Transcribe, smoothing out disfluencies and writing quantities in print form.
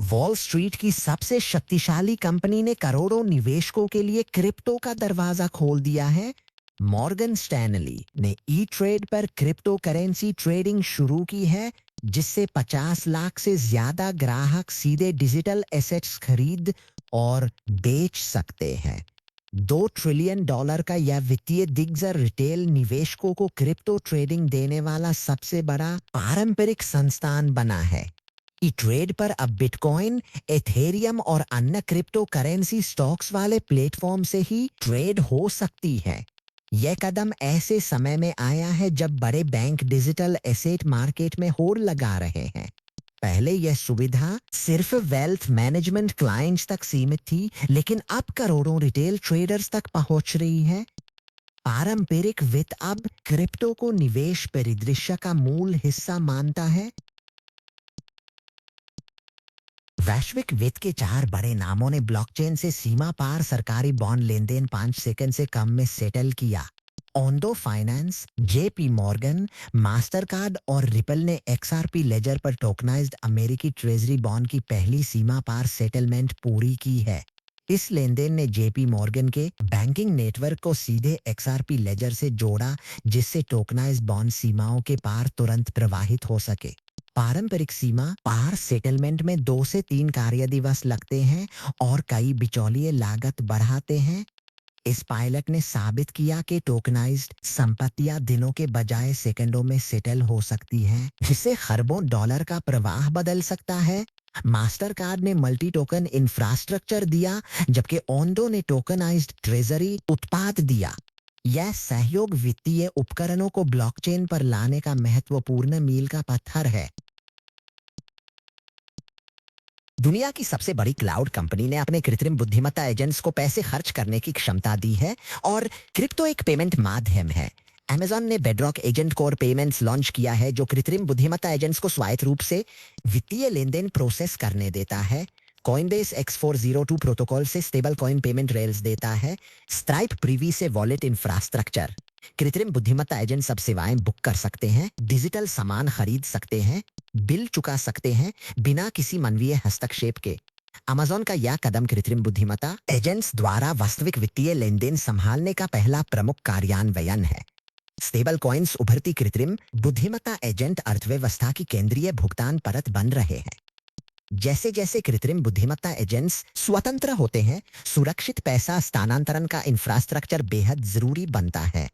Wall street की सबसे शक्तिशाली कंपनी ने करोड़ों निवेशकों के लिए क्रिप्टो का दरवाजा खोल दिया है। मॉर्गन स्टैनली ने ई ट्रेड पर क्रिप्टो करेंसी ट्रेडिंग शुरू की है, जिससे 50 लाख से ज्यादा ग्राहक सीधे डिजिटल एसेट्स खरीद और बेच सकते हैं। $2 ट्रिलियन का यह वित्तीय दिग्गज रिटेल निवेशकों को क्रिप्टो ट्रेडिंग देने वाला सबसे बड़ा पारंपरिक संस्थान बना है। ई ट्रेड पर अब बिटकॉइन, एथेरियम और अन्य क्रिप्टो करेंसी स्टॉक्स वाले प्लेटफॉर्म से ही ट्रेड हो सकती है। यह कदम ऐसे समय में आया है जब बड़े बैंक डिजिटल एसेट मार्केट में होड़ लगा रहे हैं। पहले यह सुविधा सिर्फ वेल्थ मैनेजमेंट क्लाइंट्स तक सीमित थी, लेकिन अब करोड़ों रिटेल ट्रेडर्स तक पहुंच रही है। पारंपरिक वित्त अब क्रिप्टो को निवेश परिदृश्य का मूल हिस्सा मानता है। वैश्विक वित्त के 4 बड़े नामों ने ब्लॉकचेन से सीमा पार सरकारी बॉन्ड लेन देन 5 सेकंड से कम में सेटल किया। Ondo finance, JP Morgan, Mastercard और रिपल ने एक्सआरपी लेजर पर टोकनाइज्ड अमेरिकी ट्रेजरी बॉन्ड की पहली सीमा पार सेटलमेंट पूरी की है। इस लेनदेन ने जेपी मॉर्गन के बैंकिंग नेटवर्क को सीधे एक्सआरपी लेजर से जोड़ा, जिससे टोकनाइज्ड बॉन्ड सीमाओं के पार तुरंत प्रवाहित हो सके। पारंपरिक सीमा पार सेटलमेंट में 2 से 3 कार्य दिवस लगते हैं और कई बिचौलिए लागत बढ़ाते हैं। इस पायलट ने साबित किया कि टोकनाइज्ड संपत्तियां दिनों के बजाय सेकंडों में सेटल हो सकती हैं, जिससे खरबों डॉलर का प्रवाह बदल सकता है। मास्टर कार्ड ने मल्टी टोकन इंफ्रास्ट्रक्चर दिया, जबकि ओंडो ने टोकनाइज्ड ट्रेजरी उत्पाद दिया। यह सहयोग वित्तीय उपकरणों को ब्लॉकचेन पर लाने का महत्वपूर्ण मील का पत्थर है। दुनिया की सबसे बड़ी क्लाउड कंपनी ने अपने कृत्रिम बुद्धिमत्ता एजेंट्स को पैसे खर्च करने की क्षमता दी है, और क्रिप्टो एक पेमेंट माध्यम है। Amazon ने bedrock agent core payments launch किया है, जो कृत्रिम बुद्धिमत्ता एजेंट्स को स्वायत्त रूप से वित्तीय लेनदेन प्रोसेस करने देता है। Coinbase X402 प्रोटोकॉल से स्टेबल कॉइन पेमेंट रेल्स देता है। स्ट्राइप प्रीवी से वॉलेट इंफ्रास्ट्रक्चर। कृत्रिम बुद्धिमत्ता एजेंट सब सेवाएं बुक कर सकते हैं, डिजिटल सामान खरीद सकते हैं, बिल चुका सकते हैं, बिना किसी मानवीय हस्तक्षेप के। अमेज़न का यह कदम कृत्रिम बुद्धिमत्ता एजेंट्स द्वारा वास्तविक वित्तीय लेनदेन संभालने का पहला प्रमुख कार्यान्वयन है। स्टेबल कॉइन्स उभरती कृत्रिम बुद्धिमत्ता एजेंट अर्थव्यवस्था की केंद्रीय भुगतान परत बन रहे हैं। जैसे जैसे कृत्रिम बुद्धिमत्ता एजेंट्स स्वतंत्र होते हैं, सुरक्षित पैसा स्थानांतरण का इंफ्रास्ट्रक्चर बेहद जरूरी बनता है।